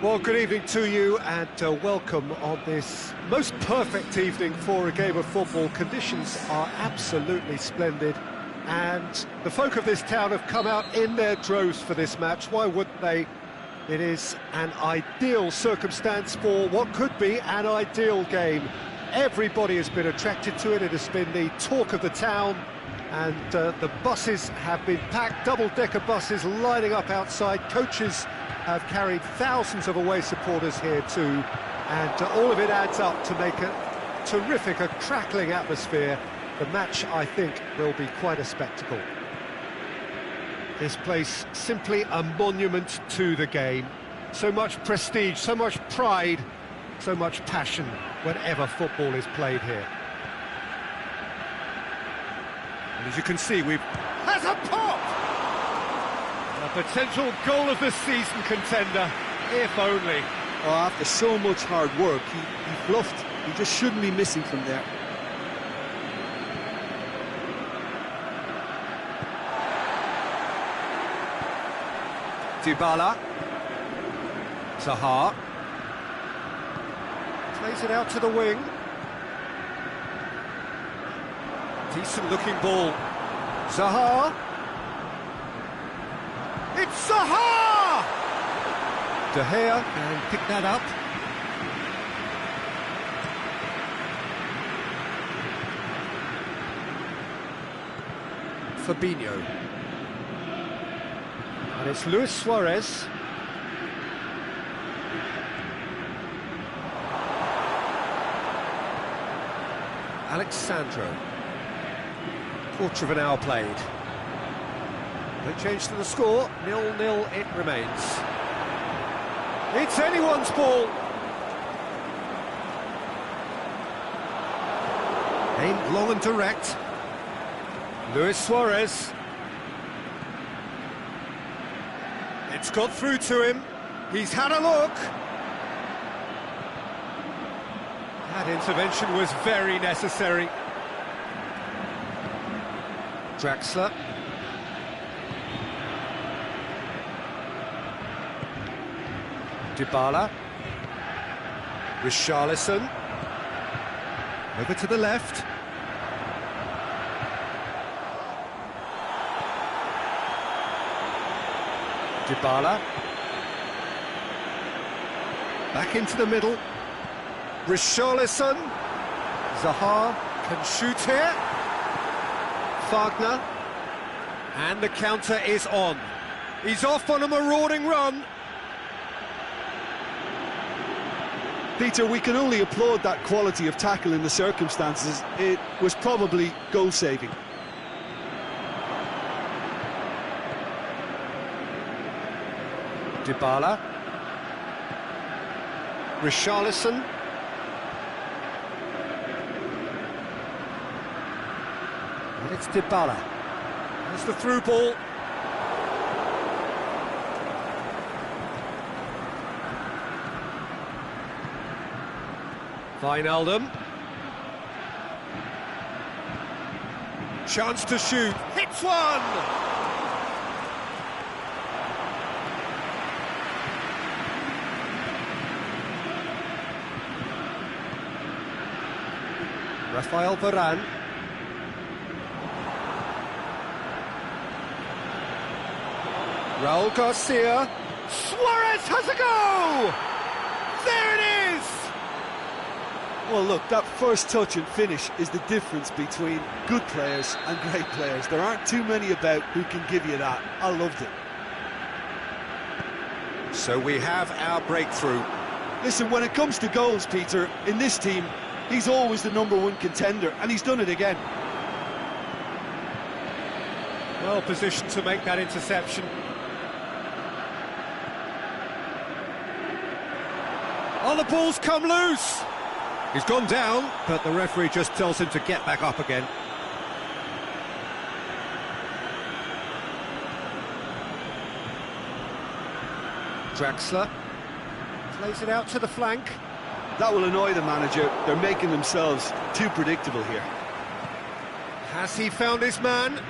Well, good evening to you and welcome on this most perfect evening for a game of football. Conditions are absolutely splendid and the folk of this town have come out in their droves for this match. Why wouldn't they? It is an ideal circumstance for what could be an ideal game. Everybody has been attracted to it. It has been the talk of the town, and the buses have been packed, double-decker buses lining up outside. Coaches have carried thousands of away supporters here too, and all of it adds up to make a terrific, a crackling atmosphere. The match, I think, will be quite a spectacle. This place, simply a monument to the game. So much prestige, so much pride, so much passion whenever football is played here. And as you can see, has a pop! A potential goal of the season contender, if only. Oh, after so much hard work, he bluffed. He just shouldn't be missing from there. Dybala. Zaha. Plays it out to the wing. Decent looking ball. Zaha. It's Zaha! De Gea can pick that up. Fabinho. And it's Luis Suarez. Alexandro. Quarter of an hour played. No change to the score, 0-0 it remains. It's anyone's ball. Aimed long and direct. Luis Suarez. It's got through to him. He's had a look. That intervention was very necessary. Draxler. Dybala. Richarlison. Over to the left. Dybala. Back into the middle. Richarlison. Zaha can shoot here. Wagner. And the counter is on. He's off on a marauding run. Peter, we can only applaud that quality of tackle in the circumstances. It was probably goal-saving. Dybala. Richarlison. And it's Dybala. There's the through ball. Wijnaldum. Chance to shoot. Hits one! Rafael Varane. Raul Garcia. Suarez has a go! There it is! Well, look, that first touch and finish is the difference between good players and great players. There aren't too many about who can give you that. I loved it. So we have our breakthrough. Listen, when it comes to goals, Peter, in this team, he's always the #1 contender, and he's done it again. Well positioned to make that interception. Oh, the ball's come loose! He's gone down, but the referee just tells him to get back up again. Draxler plays it out to the flank. That will annoy the manager. They're making themselves too predictable here. Has he found his man?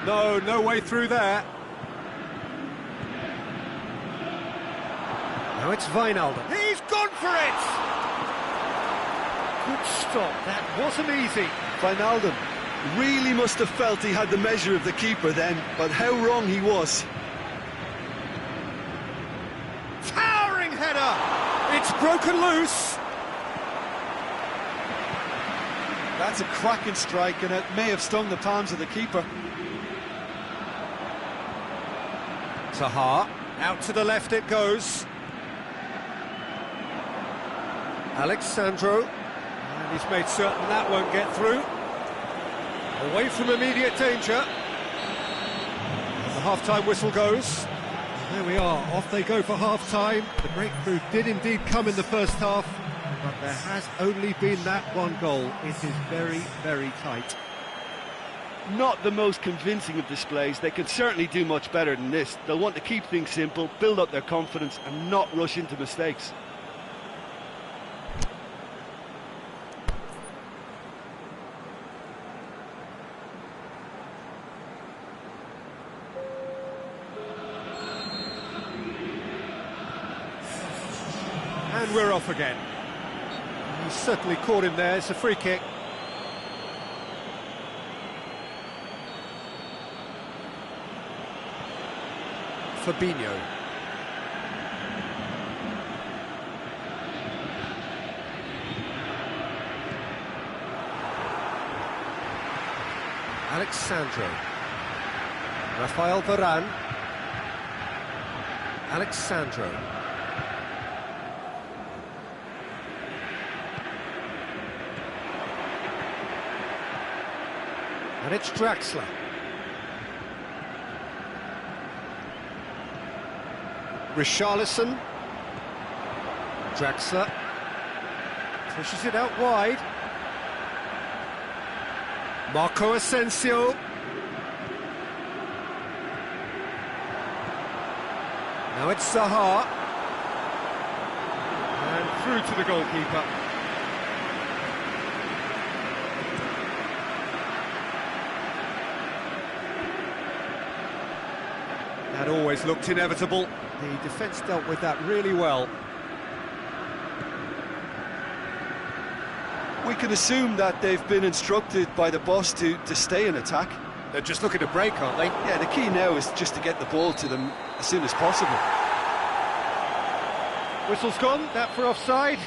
No way through there. Now it's Wijnaldum. He's gone for it! Good stop, that wasn't easy. Wijnaldum really must have felt he had the measure of the keeper then, but how wrong he was. Towering header! It's broken loose! That's a cracking strike, and it may have stung the palms of the keeper. Zaha, out to the left it goes. Alexandro, and he's made certain that won't get through. Away from immediate danger. And the half-time whistle goes. And there we are, off they go for half-time. The breakthrough did indeed come in the first half, but there has only been that one goal. It is very, very tight. Not the most convincing of displays. They can certainly do much better than this. They'll want to keep things simple, build up their confidence and not rush into mistakes. And we're off again. He's certainly caught him there. It's a free kick. Fabinho. Alexandro. Rafael Varane. Alexandro. And it's Draxler. Richarlison. Draxler. Pushes it out wide. Marco Asensio. Now it's Zaha. And through to the goalkeeper. That always looked inevitable. The defence dealt with that really well. We can assume that they've been instructed by the boss to stay in attack. They're just looking to break, aren't they? Yeah, the key now is just to get the ball to them as soon as possible. Whistle's gone, that for offside?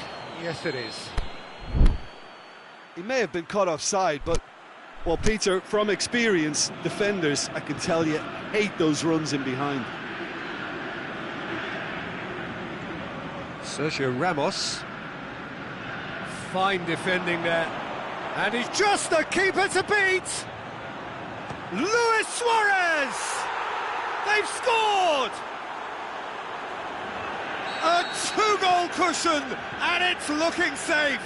Yes, it is. He may have been caught offside, but, well, Peter, from experience, defenders, I can tell you, hate those runs in behind. Sergio Ramos. Fine defending there. And he's just the keeper to beat! Luis Suarez! They've scored! A two-goal cushion, and it's looking safe!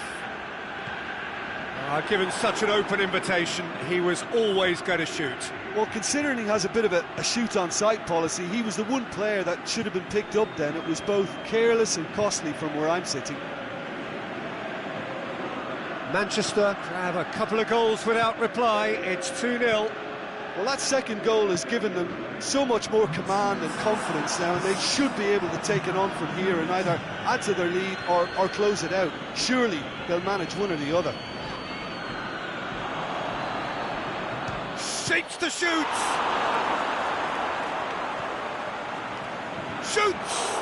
Given such an open invitation, he was always going to shoot. Well, considering he has a bit of a shoot-on-sight policy, he was the one player that should have been picked up then. It was both careless and costly from where I'm sitting. Manchester grab a couple of goals without reply. It's 2-0. Well, that second goal has given them so much more command and confidence now, and they should be able to take it on from here and either add to their lead or close it out. Surely they'll manage one or the other. Shapes to shoot! Shoots!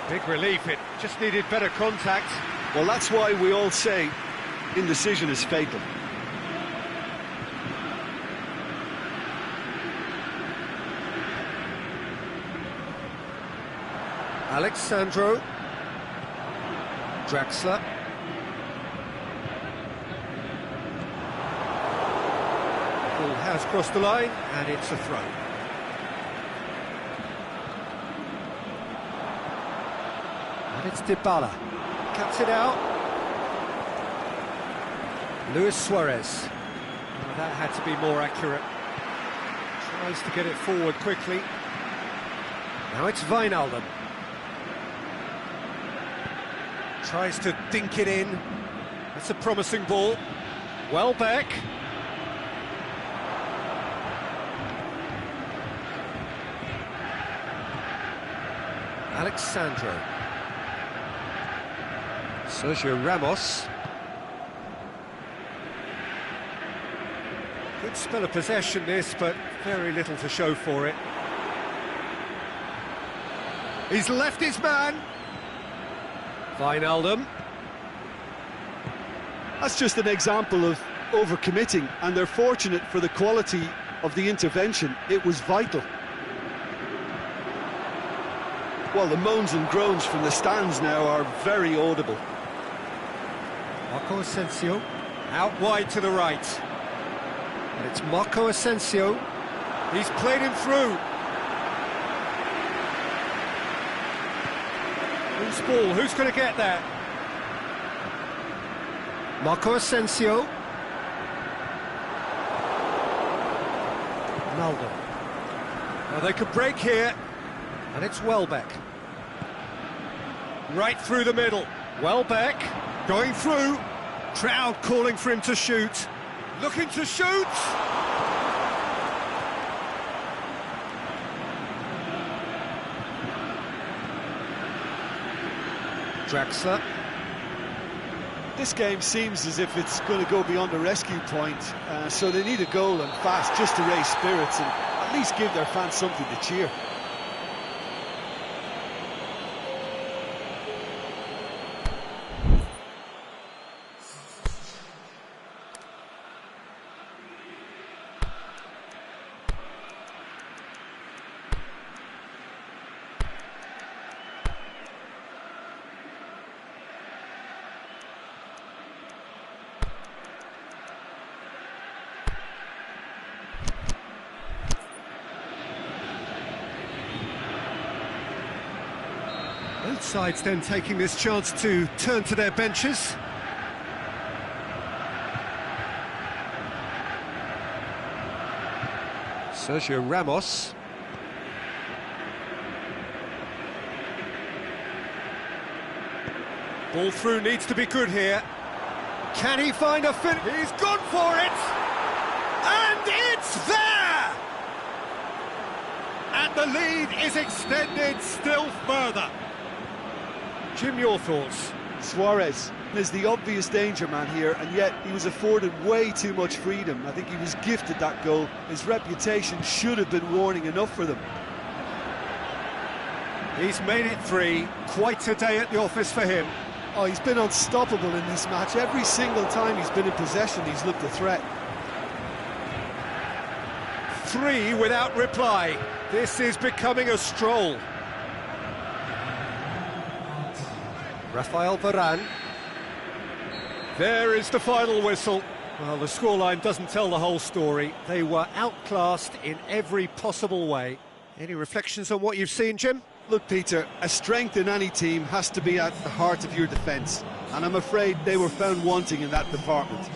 Big relief, it just needed better contact. Well, that's why we all say indecision is fatal. Alexandro. Draxler. Ball has crossed the line, and it's a throw. And it's Dybala. Cuts it out. Luis Suarez. Oh, that had to be more accurate. Tries to get it forward quickly. Now it's Wijnaldum. Tries to dink it in. That's a promising ball. Welbeck. Alexandro. Sergio Ramos. Good spell of possession this, but very little to show for it. He's left his man. Wijnaldum. That's just an example of overcommitting, and they're fortunate for the quality of the intervention. It was vital. Well, the moans and groans from the stands now are very audible. Marco Asensio. Out wide to the right. And it's Marco Asensio. He's played him through. Who's ball? Who's going to get that? Marco Asensio. Ronaldo. Now they could break here. And it's Welbeck. Right through the middle. Welbeck going through. Crowd calling for him to shoot. Looking to shoot! Draxler. This game seems as if it's going to go beyond the rescue point, so they need a goal and fast just to raise spirits and at least give their fans something to cheer. Both sides then taking this chance to turn to their benches. Sergio Ramos. Ball through needs to be good here. Can he find a fin? He's gone for it! And it's there! And the lead is extended still further. Jim, your thoughts? Suarez is the obvious danger man here, and yet he was afforded way too much freedom. I think he was gifted that goal. His reputation should have been warning enough for them. He's made it 3. Quite a day at the office for him. Oh, he's been unstoppable in this match. Every single time he's been in possession, he's looked a threat. 3 without reply. This is becoming a stroll. Rafael Varane. There is the final whistle. Well, the scoreline doesn't tell the whole story. They were outclassed in every possible way. Any reflections on what you've seen, Jim? Look, Peter, a strength in any team has to be at the heart of your defence, and I'm afraid they were found wanting in that department.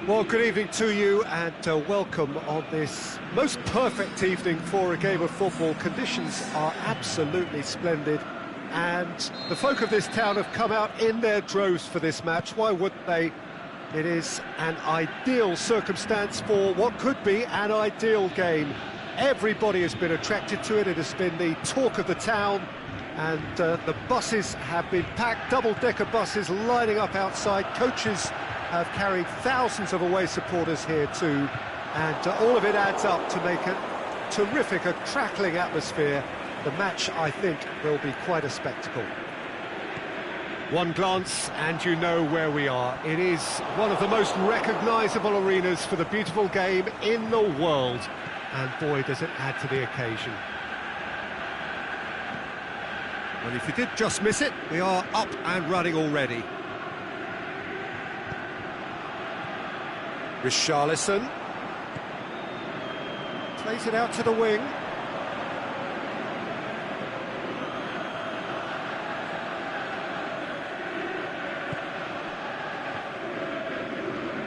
Well, good evening to you and welcome on this most perfect evening for a game of football. Conditions are absolutely splendid and the folk of this town have come out in their droves for this match. Why wouldn't they? It is an ideal circumstance for what could be an ideal game. Everybody has been attracted to it. It has been the talk of the town and the buses have been packed, double-decker buses lining up outside. Coaches have carried thousands of away supporters here too, and all of it adds up to make a terrific, a crackling atmosphere. The match, I think, will be quite a spectacle. One glance and you know where we are. It is one of the most recognisable arenas for the beautiful game in the world, and boy does it add to the occasion. Well, if you did just miss it, we are up and running already. Richarlison plays it out to the wing.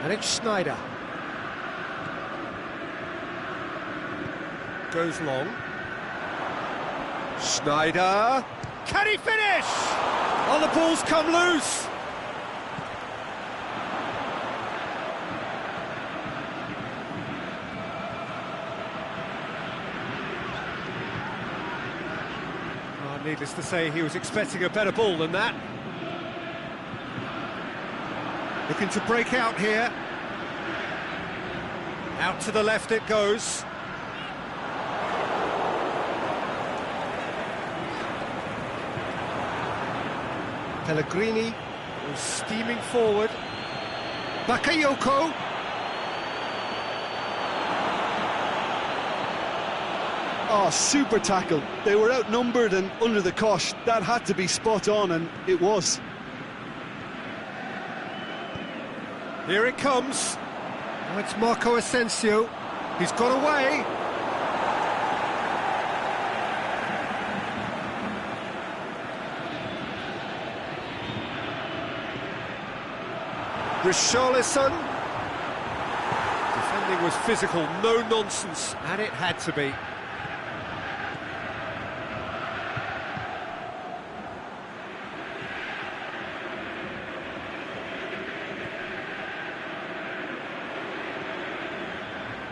And it's Schneider. Goes long. Schneider. Can he finish? Oh, the ball's come loose. Needless to say, he was expecting a better ball than that. Looking to break out here. Out to the left it goes. Pellegrini was steaming forward. Bakayoko. Oh, super tackle. They were outnumbered and under the cosh. That had to be spot on, and it was. Here it comes. Oh, it's Marco Asensio. He's got away. Richarlison. Defending was physical, no nonsense, and it had to be.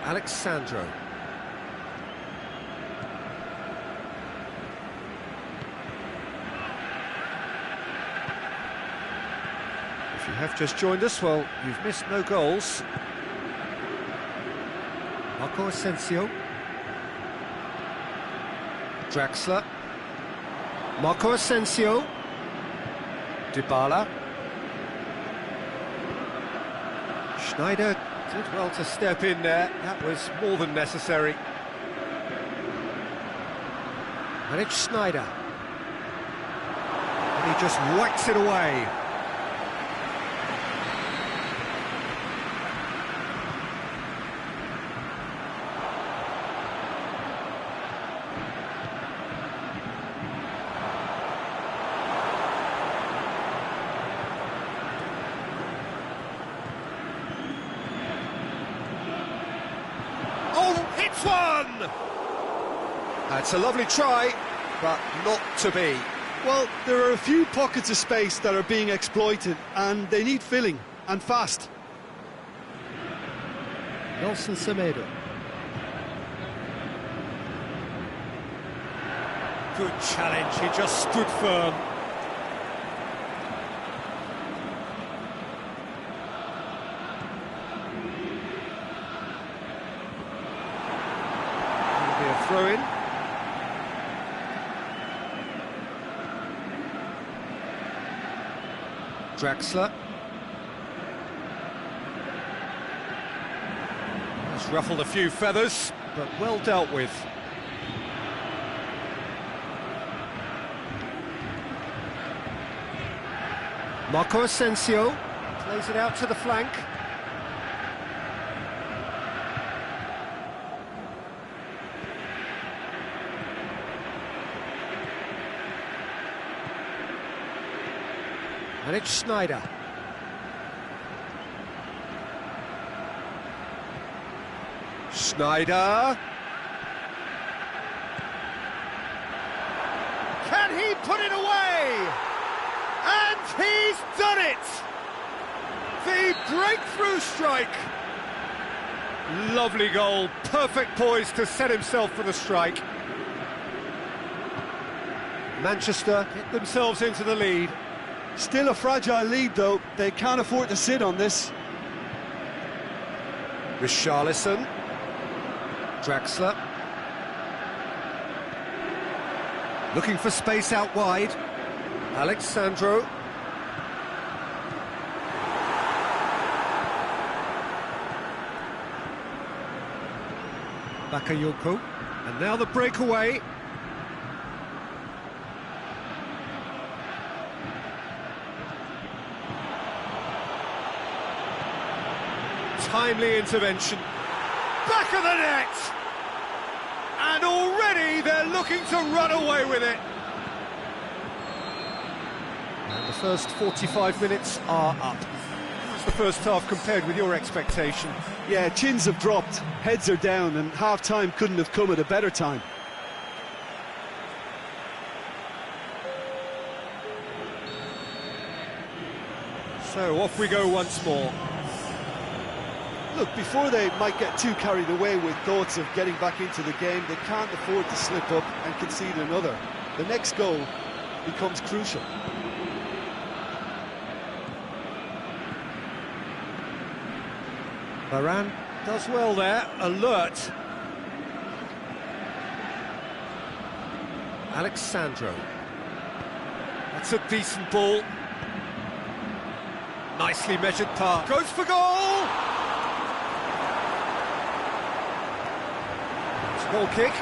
Alexandro. If you have just joined us, well, you've missed no goals. Marco Asensio. Draxler. Marco Asensio. Dybala. Schneider did well to step in there. That was more than necessary. And it's Schneider. And he just whacks it away. One! That's a lovely try, but not to be. Well, there are a few pockets of space that are being exploited, and they need filling, and fast. Nelson Semedo. Good challenge, he just stood firm. Throw in. Draxler. Has ruffled a few feathers, but well dealt with. Marco Asensio plays it out to the flank. And it's Schneider. Schneider. Can he put it away? And he's done it! The breakthrough strike. Lovely goal, perfect poise to set himself for the strike. Manchester get themselves into the lead. Still a fragile lead, though. They can't afford to sit on this. Richarlison. Draxler. Looking for space out wide. Alexandro. Bakayoko. And now the breakaway. Timely intervention. Back of the net! And already they're looking to run away with it. And the first 45 minutes are up. How's the first half compared with your expectation? Yeah, chins have dropped, heads are down, and half-time couldn't have come at a better time. So off we go once more. Look, before they might get too carried away with thoughts of getting back into the game, they can't afford to slip up and concede another. The next goal becomes crucial. Varane does well there, alert. Alexandro. That's a decent ball. Nicely measured pass. Goes for goal! Goal kick.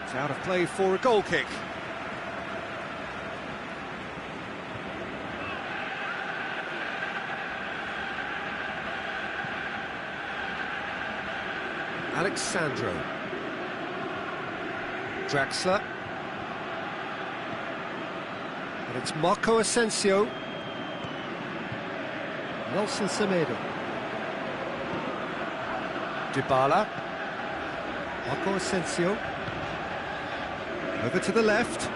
It's out of play for a goal kick. Alexandro. Draxler. And it's Marco Asensio. Nelson Semedo. Dybala. Marco Asensio. Over to the left.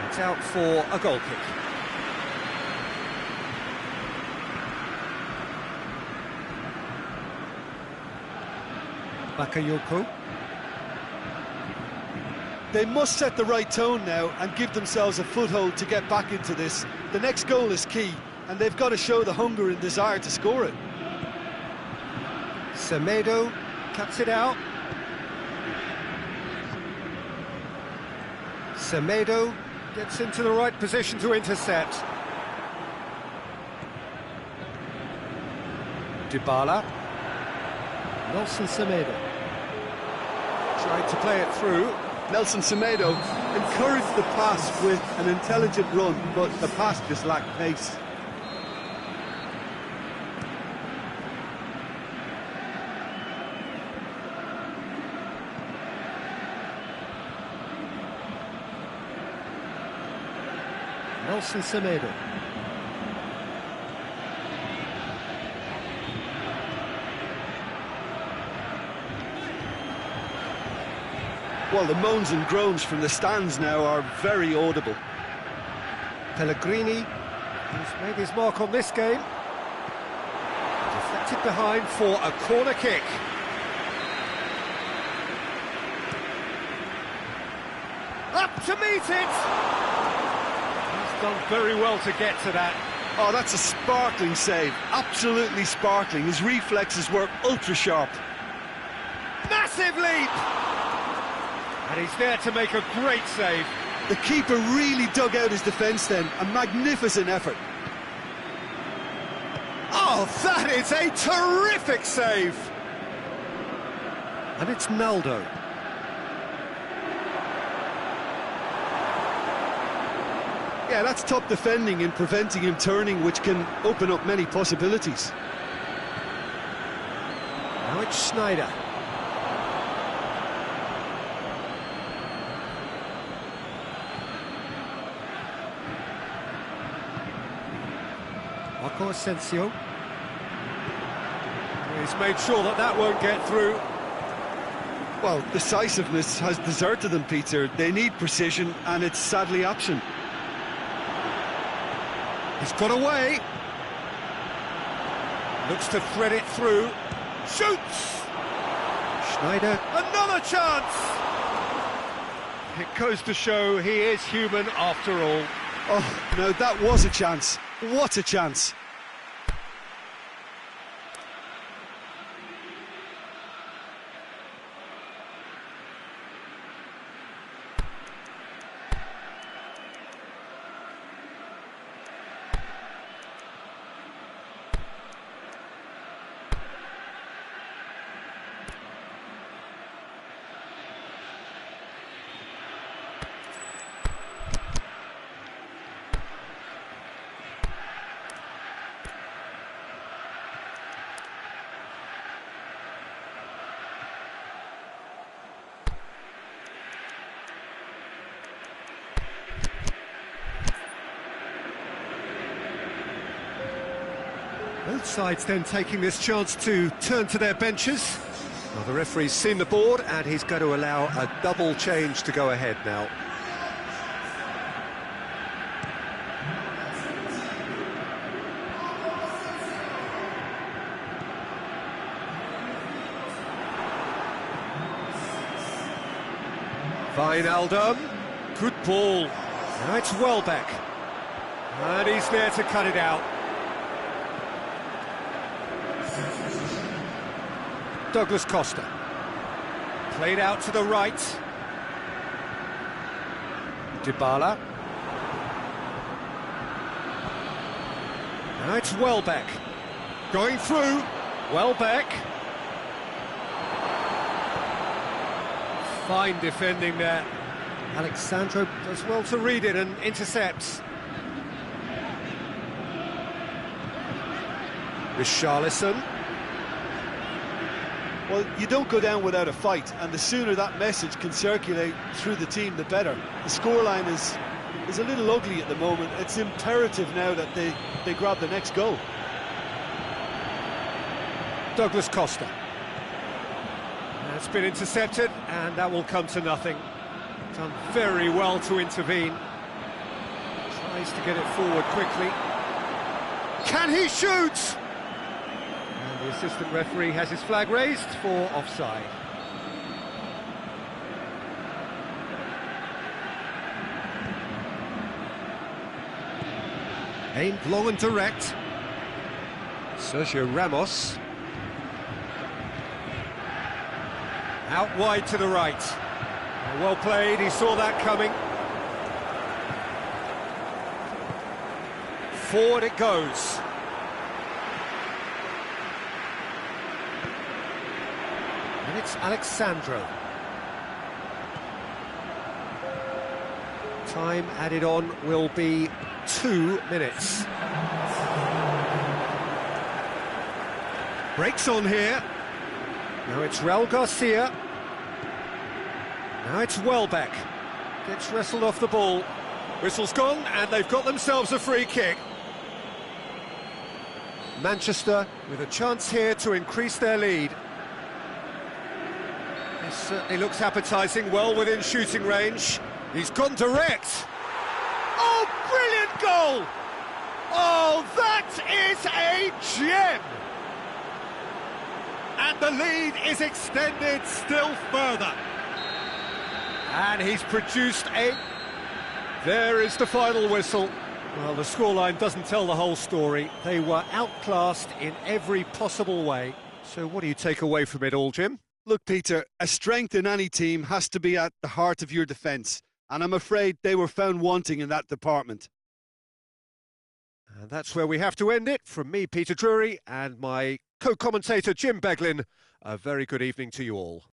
It's out for a goal kick. Bakayoko. They must set the right tone now and give themselves a foothold to get back into this. The next goal is key, and they've got to show the hunger and desire to score it. Semedo cuts it out. Semedo gets into the right position to intercept. Dybala. Nelson Semedo. Tried to play it through. Nelson Semedo encouraged the pass with an intelligent run, but the pass just lacked pace. Nelson Semedo. Well, the moans and groans from the stands now are very audible. Pellegrini, who's made his mark on this game. Deflected behind for a corner kick. Up to meet it! He's done very well to get to that. Oh, that's a sparkling save. Absolutely sparkling. His reflexes were ultra-sharp. Massive leap! And he's there to make a great save. The keeper really dug out his defence then. A magnificent effort. Oh, that is a terrific save! And it's Naldo. Yeah, that's top defending and preventing him turning, which can open up many possibilities. Now it's Schneider. Marco Asensio. He's made sure that that won't get through. Well, decisiveness has deserted them, Peter. They need precision, and it's sadly absent. He's got away. Looks to thread it through. Shoots! Schneider. Another chance! It goes to show he is human after all. Oh, no, that was a chance. What a chance. Both sides then taking this chance to turn to their benches. Well, the referee's seen the board and he's going to allow a double change to go ahead now. Wijnaldum, good ball. Now it's Welbeck. And he's there to cut it out. Douglas Costa. Played out to the right. Dybala. Now it's Welbeck. Going through. Welbeck. Fine defending there. Alexandro does well to read it and intercepts. Richarlison. Well, you don't go down without a fight, and the sooner that message can circulate through the team, the better. The scoreline is a little ugly at the moment. It's imperative now that they grab the next goal. Douglas Costa. That's been intercepted, and that will come to nothing. Done very well to intervene. Tries to get it forward quickly. Can he shoot? And the assistant referee has his flag raised for offside. Aimed long and direct. Sergio Ramos. Out wide to the right. Well played, he saw that coming. Forward it goes. And it's Alexandro. Time added on will be 2 minutes. Breaks on here. Now it's Raul Garcia. Now it's Welbeck. Gets wrestled off the ball. Whistle's gone, and they've got themselves a free kick. Manchester with a chance here to increase their lead. This certainly looks appetising, well within shooting range. He's gone direct. Oh, brilliant goal! Oh, that is a gem! And the lead is extended still further. And he's produced a... There is the final whistle. Well, the scoreline doesn't tell the whole story. They were outclassed in every possible way. So what do you take away from it all, Jim? Look, Peter, a strength in any team has to be at the heart of your defence, and I'm afraid they were found wanting in that department. And that's where we have to end it. From me, Peter Drury, and my co-commentator, Jim Beglin, a very good evening to you all.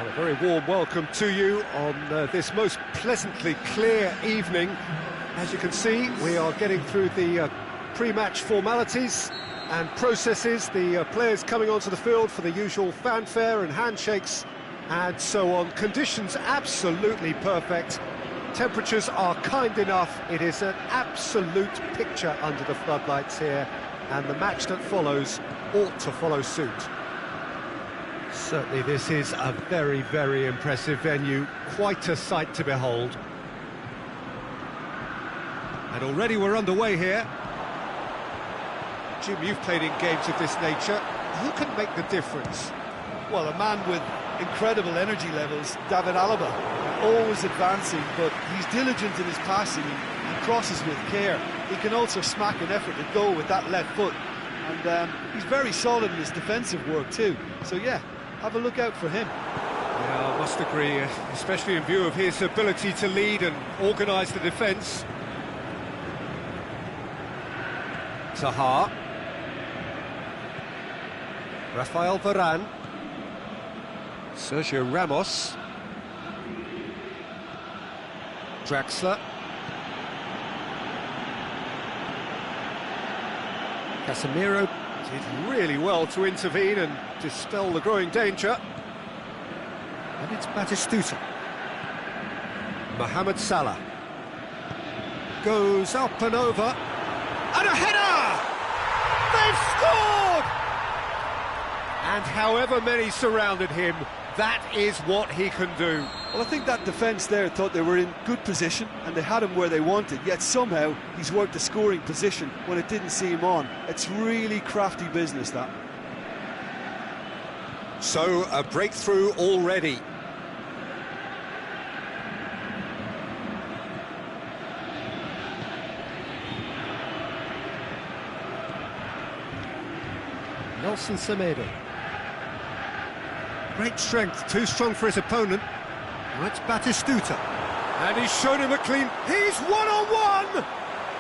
Well, a very warm welcome to you on this most pleasantly clear evening. As you can see, we are getting through the pre-match formalities and processes, the players coming onto the field for the usual fanfare and handshakes and so on. Conditions absolutely perfect. Temperatures are kind enough. It is an absolute picture under the floodlights here, and the match that follows ought to follow suit. Certainly this is a very, very impressive venue, quite a sight to behold. And already we're underway here. Jim, you've played in games of this nature. Who can make the difference? Well, a man with incredible energy levels, David Alaba, always advancing, but he's diligent in his passing and crosses with care. He can also smack an effort at goal with that left foot, and he's very solid in his defensive work too. So yeah, have a look out for him. Yeah, I must agree, especially in view of his ability to lead and organise the defence. Zaha. Rafael Varane. Sergio Ramos. Draxler. Casemiro did really well to intervene and dispel the growing danger. And it's Batistuta. Mohamed Salah. Goes up and over. And a header! They've scored! And however many surrounded him, that is what he can do. Well, I think that defence there thought they were in good position and they had him where they wanted, yet somehow he's worked the scoring position when it didn't see him on. It's really crafty business, that. So, a breakthrough already. Nelson Semedo. Great strength, too strong for his opponent. That's Batistuta. And he's shown him a clean... He's one-on-one!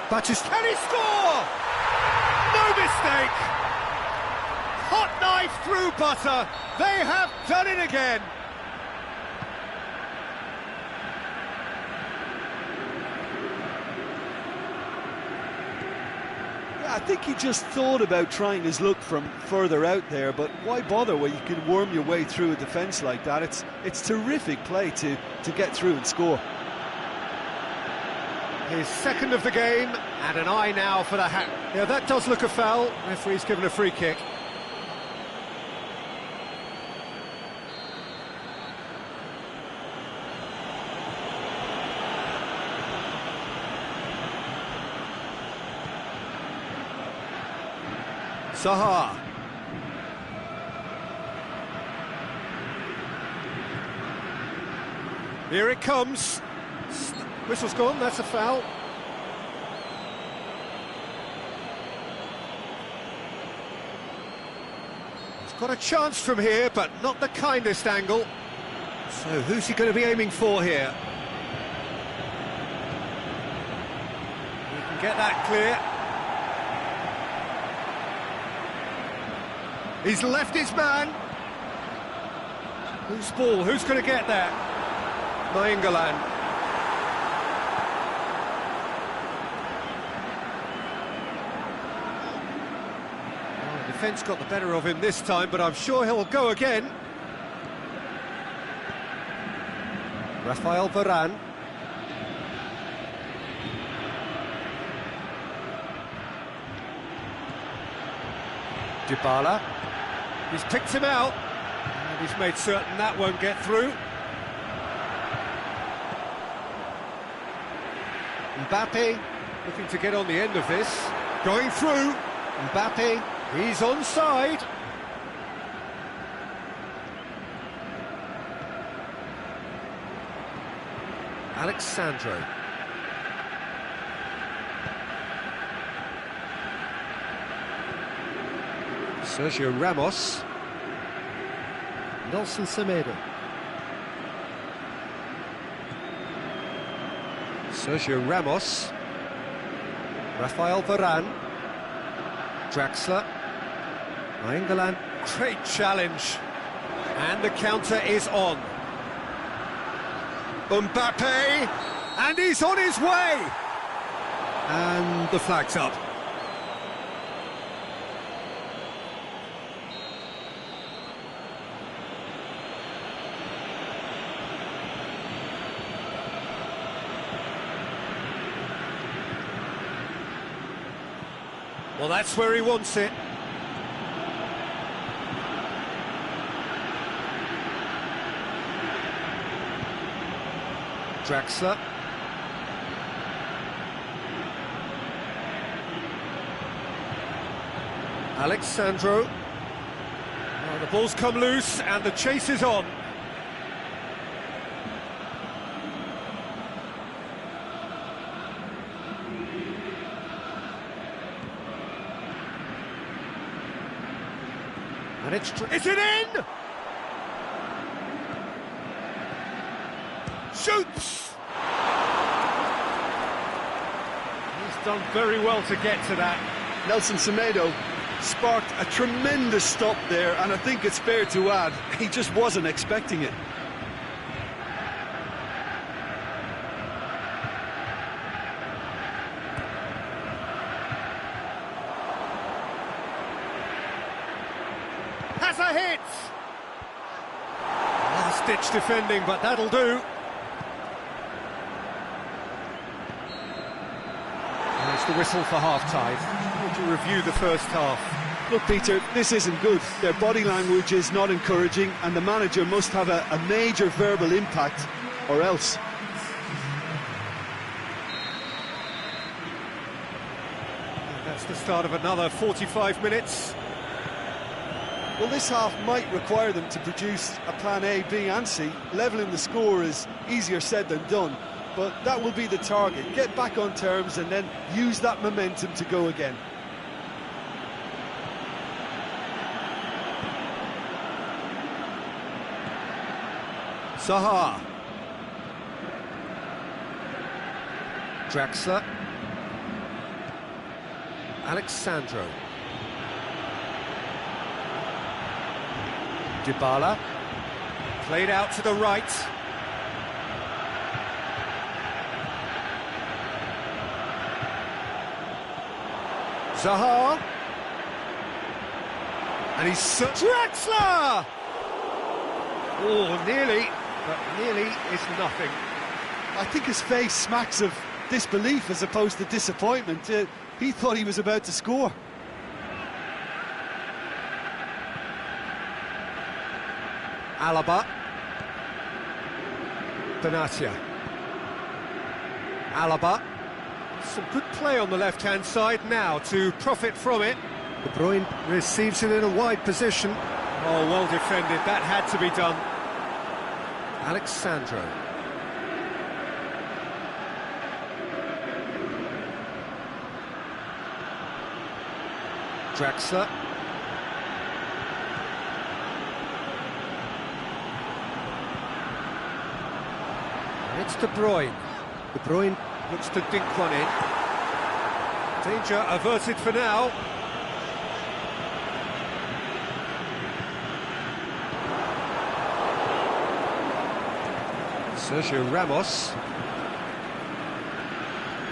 Batistuta... Can he score? No mistake! Hot knife through butter. They have done it again. I think he just thought about trying his luck from further out there, but why bother when you can worm your way through a defence like that? It's terrific play to get through and score. His second of the game, and an eye now for the hat. Yeah, that does look a foul. Referee's given a free kick. Zaha. Here it comes. Whistle's gone, that's a foul. He's got a chance from here, but not the kindest angle. So who's he going to be aiming for here? He can get that clear. He's left his man. Who's ball? Who's going to get that? Nainggolan. Oh, the defence got the better of him this time, but I'm sure he'll go again. Rafael Varane. Dybala. He's picked him out, and he's made certain that won't get through. Mbappe looking to get on the end of this. Going through. Mbappe, he's onside. Alexandro. Sergio Ramos. Nelson Semedo. Sergio Ramos. Rafael Varane. Draxler. Nainggolan. Great challenge. And the counter is on. Mbappe, and he's on his way. And the flag's up. Well, that's where he wants it. Draxler. Alexandro. Well, the ball's come loose and the chase is on. And is it in? Shoots! He's done very well to get to that. Nelson Semedo sparked a tremendous stop there, and I think it's fair to add, he just wasn't expecting it. Has a hit! Last-ditch defending, but that'll do. There's the whistle for half-time. Would you review the first half? Look, Peter, this isn't good. Their body language is not encouraging, and the manager must have a major verbal impact, or else. That's the start of another 45 minutes. Well, this half might require them to produce a plan A, B and C. Levelling the score is easier said than done, but that will be the target. Get back on terms and then use that momentum to go again. Zaha. Draxler. Alexandro. Dybala. Played out to the right. Zaha. And he's... Draxler! Oh, nearly, but nearly is nothing. I think his face smacks of disbelief as opposed to disappointment. He thought he was about to score. Alaba. Benatia. Alaba. Some good play on the left-hand side now to profit from it. De Bruyne receives it in a wide position. Oh, well defended. That had to be done. Alexandro. Draxler. It's De Bruyne. De Bruyne looks to dink one in. Danger averted for now. Sergio Ramos.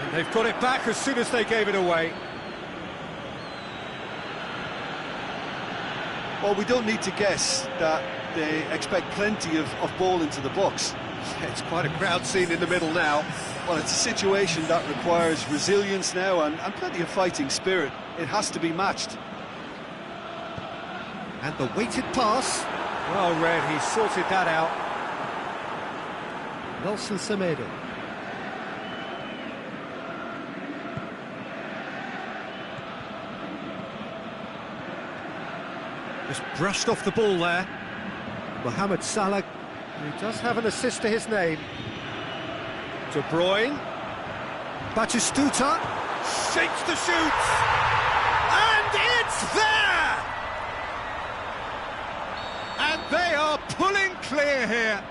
And they've got it back as soon as they gave it away. Well, we don't need to guess that they expect plenty of ball into the box. Yeah, it's quite a crowd scene in the middle now. Well, it's a situation that requires resilience now and plenty of fighting spirit. It has to be matched. And the weighted pass. Well read, he sorted that out. Nelson Semedo. Just brushed off the ball there. Mohamed Salah, who does have an assist to his name. De Bruyne. Batistuta. Shakes to shoot. And it's there! And they are pulling clear here.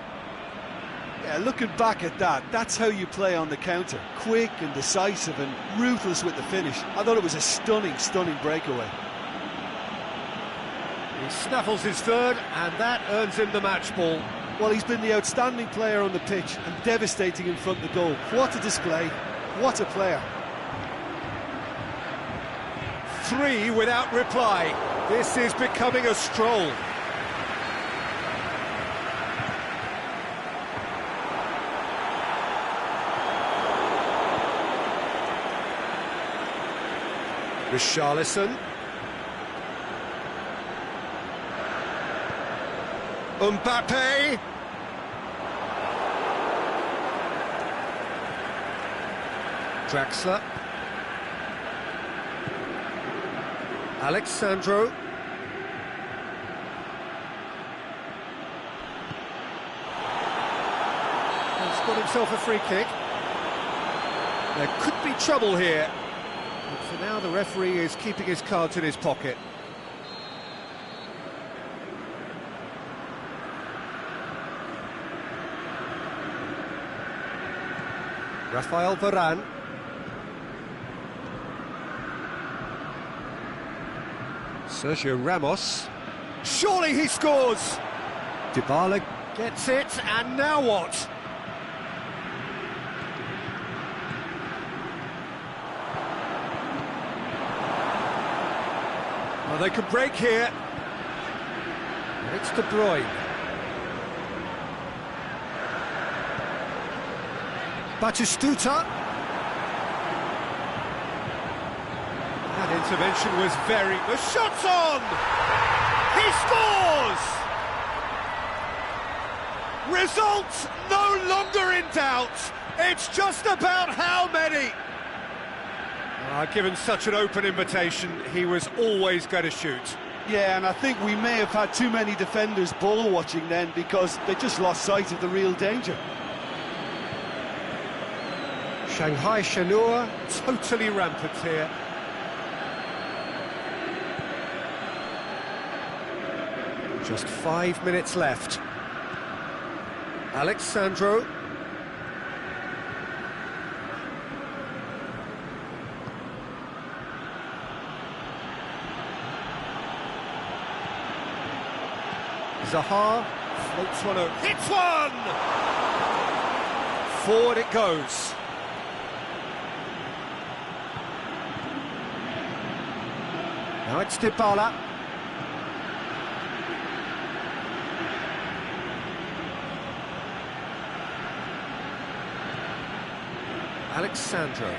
Yeah, looking back at that, that's how you play on the counter. Quick and decisive and ruthless with the finish. I thought it was a stunning, stunning breakaway. He snaffles his third, and that earns him the match ball. Well, he's been the outstanding player on the pitch and devastating in front of the goal. What a display, what a player. 3 without reply. This is becoming a stroll. Richarlison. Mbappe. Draxler. Alexandro. He's got himself a free kick. There could be trouble here. But for now, the referee is keeping his cards in his pocket. Rafael Varane. Sergio Ramos. Surely he scores! Dybala gets it, and now what? Well, they could break here. And it's De Bruyne. Batistuta. That intervention was very... The shot's on! He scores! Results no longer in doubt. It's just about how many. Given such an open invitation, he was always going to shoot. Yeah, and I think we may have had too many defenders ball watching then because they just lost sight of the real danger. Shanghai Shenhua, totally rampant here. Just 5 minutes left. Alexandro. Zaha floats one over. Hits one! Forward it goes. Now it's Dybala. Alexandro.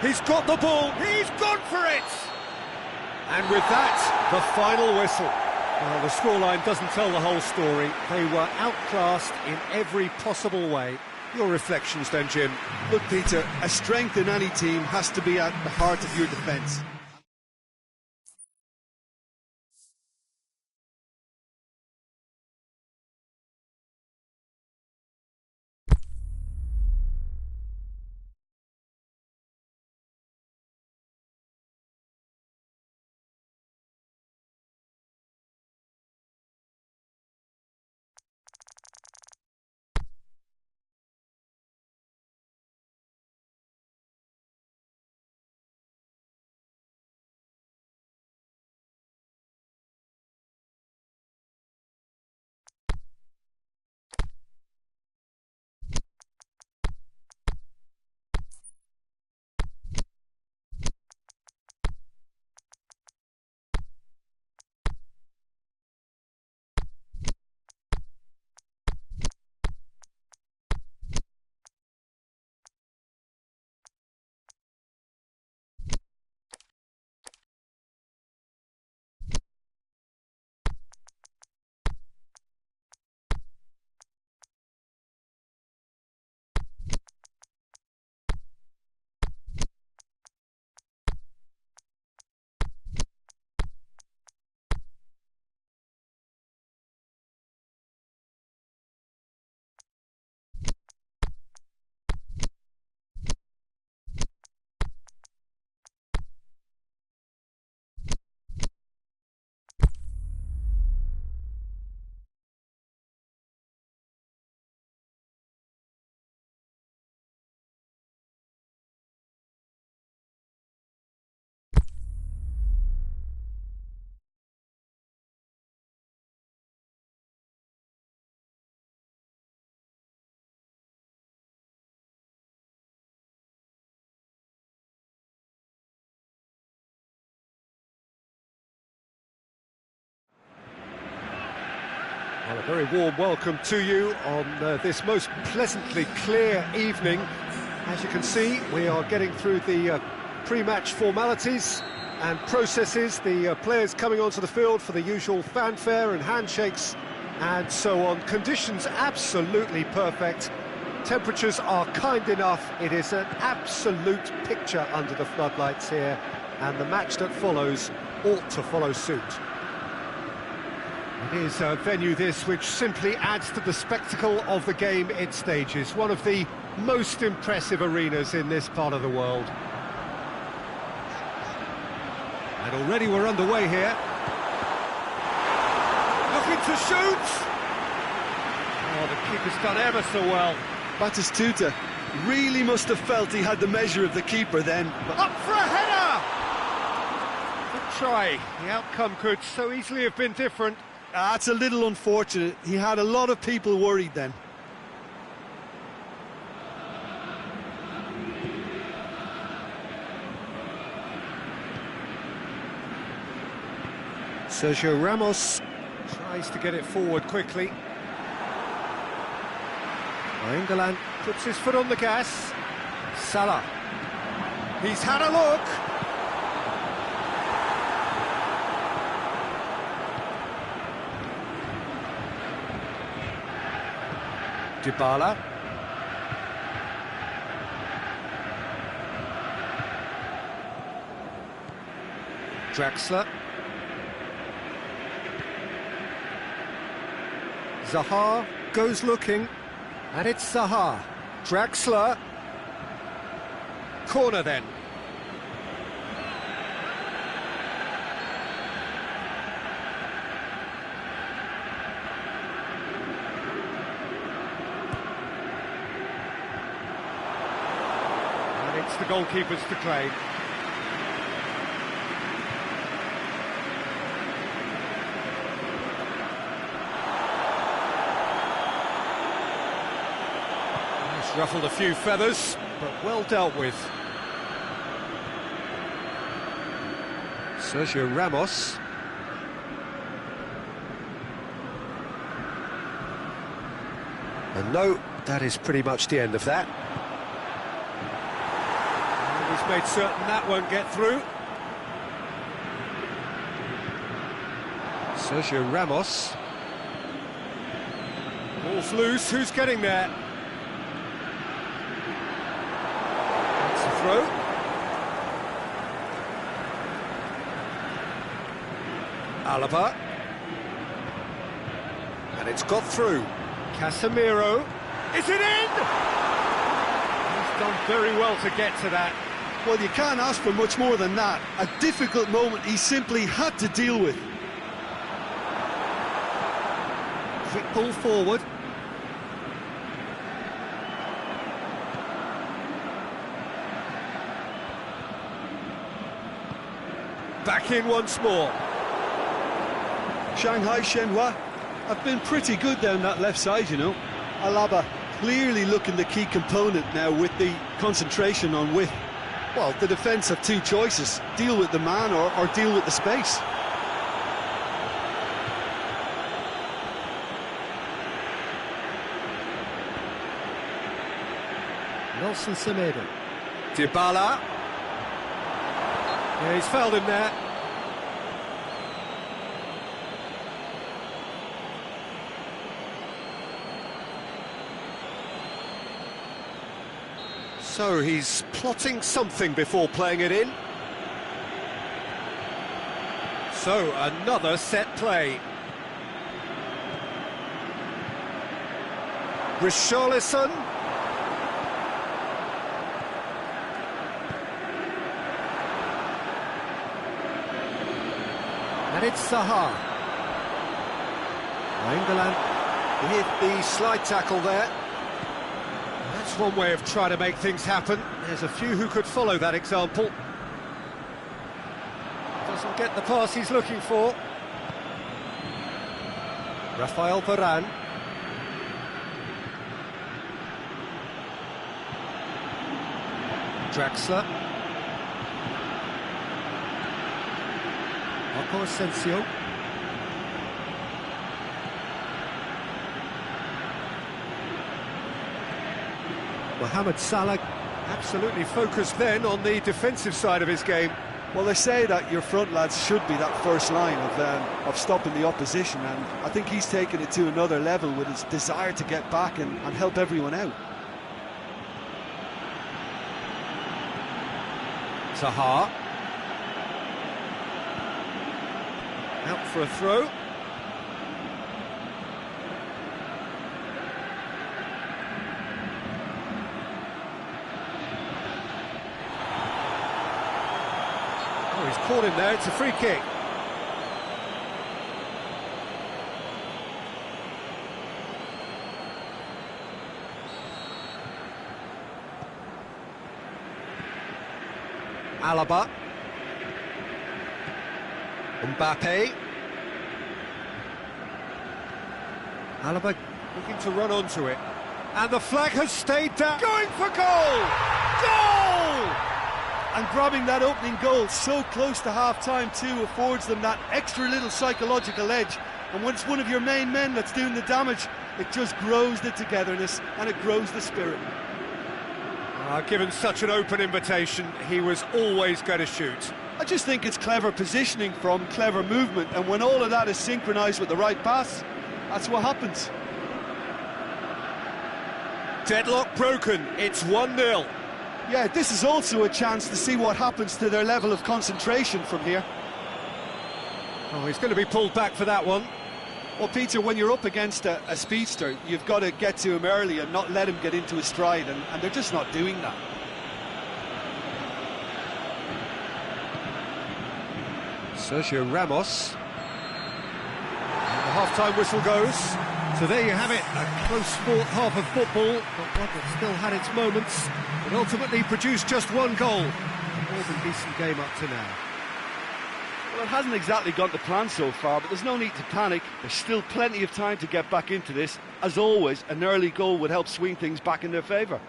He's got the ball, he's gone for it! And with that, the final whistle. Well, the scoreline doesn't tell the whole story. They were outclassed in every possible way. Your reflections then, Jim? Look, Peter, a strength in any team has to be at the heart of your defence. Well, a very warm welcome to you on this most pleasantly clear evening. As you can see, we are getting through the pre-match formalities and processes, the players coming onto the field for the usual fanfare and handshakes and so on. Conditions absolutely perfect. Temperatures are kind enough. It is an absolute picture under the floodlights here, and the match that follows ought to follow suit. It is a venue this which simply adds to the spectacle of the game it stages. One of the most impressive arenas in this part of the world. And already we're underway here. Looking to shoot! Oh, the keeper's done ever so well. Batistuta really must have felt he had the measure of the keeper then. Up for a header! Good try. The outcome could so easily have been different. That's a little unfortunate. He had a lot of people worried then. Sergio Ramos tries to get it forward quickly. England puts his foot on the gas. Salah. He's had a look. Dybala. Draxler. Zaha goes looking, and it's Zaha. Draxler. Corner then. And it's the goalkeepers to claim. Ruffled a few feathers, but well dealt with. Sergio Ramos. And no, that is pretty much the end of that. And he's made certain that won't get through. Sergio Ramos. Ball's loose, who's getting there? Throw. Alaba. And it's got through. Casemiro. Is it in? He's done very well to get to that. Well, you can't ask for much more than that. A difficult moment he simply had to deal with. Quick ball forward. Back in once more. Shanghai Shenhua have been pretty good down that left side, you know. Alaba clearly looking the key component now with the concentration on width. Well, the defence have two choices. Deal with the man or deal with the space. Nelson Semedo. Dybala. Yeah, he's fouled him there. So he's plotting something before playing it in. So another set play. Richarlison. And it's Zaha. England with the slide tackle there. That's one way of trying to make things happen. There's a few who could follow that example. Doesn't get the pass he's looking for. Rafael Varane. Draxler. Marco Asensio. Mohamed Salah absolutely focused then on the defensive side of his game. Well, they say that your front lads should be that first line of stopping the opposition, and I think he's taken it to another level with his desire to get back and help everyone out. Zaha. Out for a throw. Oh, he's caught him there, it's a free kick. Alaba. Mbappe. Alaba looking to run onto it. And the flag has stayed down. Going for goal! Goal! And grabbing that opening goal so close to half-time too affords them that extra little psychological edge. And when it's one of your main men that's doing the damage, it just grows the togetherness and it grows the spirit. Given such an open invitation, he was always going to shoot. I just think it's clever positioning from clever movement, and when all of that is synchronised with the right pass, that's what happens. Deadlock broken, it's 1-0. Yeah, this is also a chance to see what happens to their level of concentration from here. Oh, he's going to be pulled back for that one. Well, Peter, when you're up against a speedster, you've got to get to him early and not let him get into his stride, and they're just not doing that. Sergio Ramos. And the half-time whistle goes. So there you have it, a close fought half of football, but one that still had its moments, but ultimately produced just one goal. A more than decent game up to now. Well, it hasn't exactly gone to plan so far, but there's no need to panic. There's still plenty of time to get back into this. As always, an early goal would help swing things back in their favour.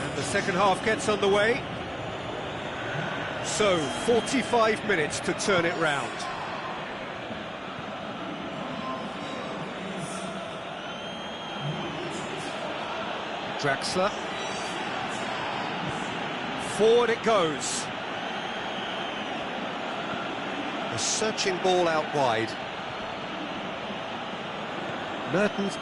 And the second half gets underway. So, 45 minutes to turn it round. Draxler. Forward it goes. A searching ball out wide. Mertens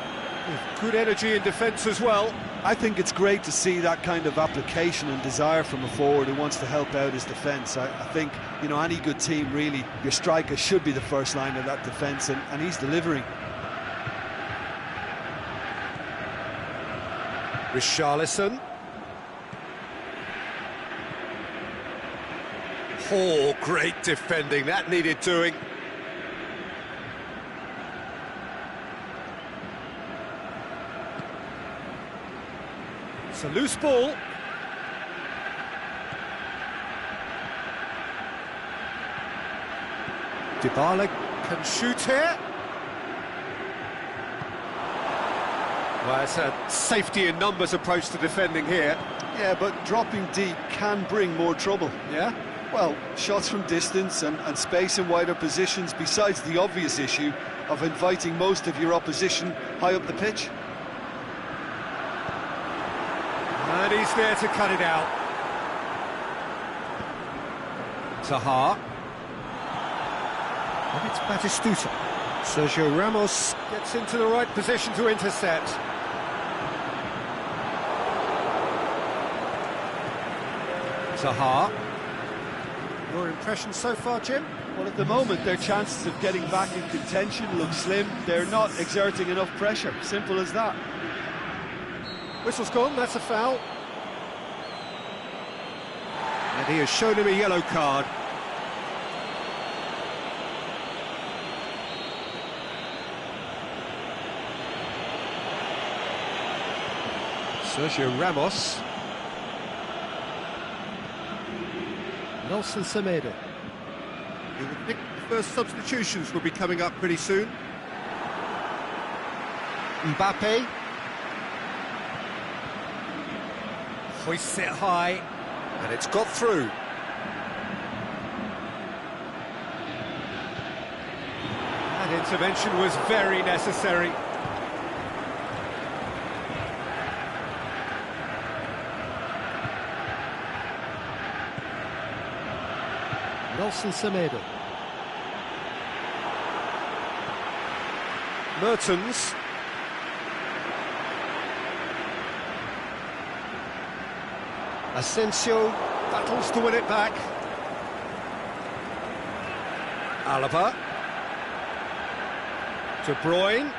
with good energy in defence as well. I think it's great to see that kind of application and desire from a forward who wants to help out his defence. I think, you know, any good team, really, your striker should be the first line of that defence, and he's delivering. Richarlison. Oh, great defending, that needed doing. It's a loose ball. Dybala can shoot here. Well, it's a safety in numbers approach to defending here. Yeah, but dropping deep can bring more trouble. Yeah? Well, shots from distance and space in wider positions, besides the obvious issue of inviting most of your opposition high up the pitch. And he's there to cut it out. Zaha. And it's Batistuta. Sergio Ramos gets into the right position to intercept. Zaha. Your impression so far, Jim? Well, at the moment, their chances of getting back in contention look slim. They're not exerting enough pressure. Simple as that. Whistle's gone, that's a foul. And he has shown him a yellow card. Sergio Ramos. Nelson Semedo. You would think the first substitutions will be coming up pretty soon. Mbappe. Hoists it high, and it's got through. That intervention was very necessary. Nelson Semedo. Mertens. Asensio battles to win it back. Alaba. De Bruyne.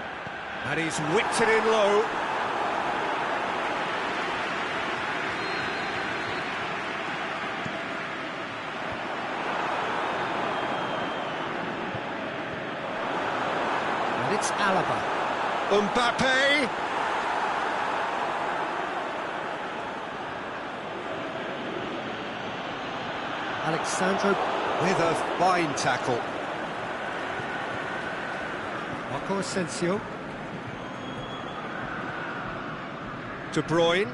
And he's whipped it in low. And it's Alaba. Mbappe. Alexandro with a fine tackle. Marco Asensio. De Bruyne.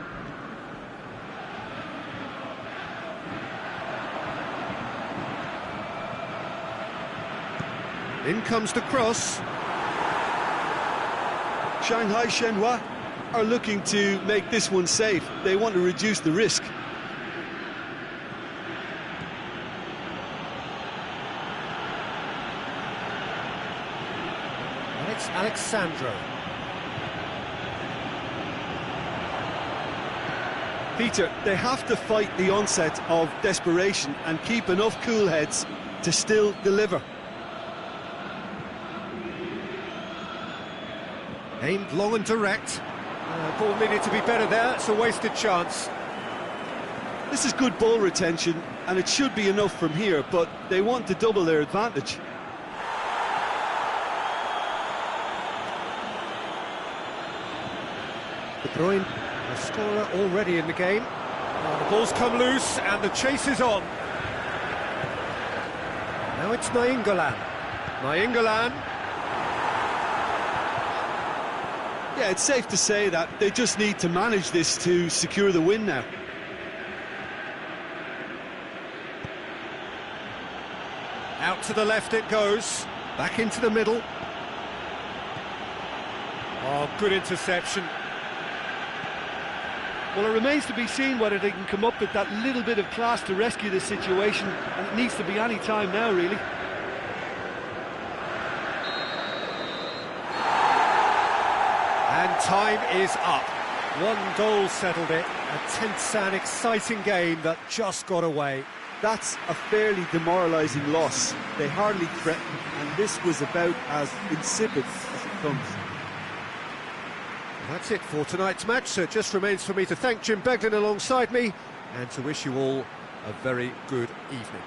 In comes the cross. Shanghai Shenhua are looking to make this one safe. They want to reduce the risk. And it's Alexandro. Peter, they have to fight the onset of desperation and keep enough cool heads to still deliver. Aimed long and direct. Ball needed to be better there. It's a wasted chance. This is good ball retention, and it should be enough from here, but they want to double their advantage. De Bruyne, a scorer already in the game. The ball's come loose and the chase is on. Now it's Nainggolan. Nainggolan. Yeah, it's safe to say that they just need to manage this to secure the win now. Out to the left it goes. Back into the middle. Oh, good interception. Well, it remains to be seen whether they can come up with that little bit of class to rescue this situation, and it needs to be any time now, really. And time is up. One goal settled it. A tense and exciting game that just got away. That's a fairly demoralising loss. They hardly threatened, and this was about as insipid as it comes. That's it for tonight's match, so it just remains for me to thank Jim Beglin alongside me and to wish you all a very good evening.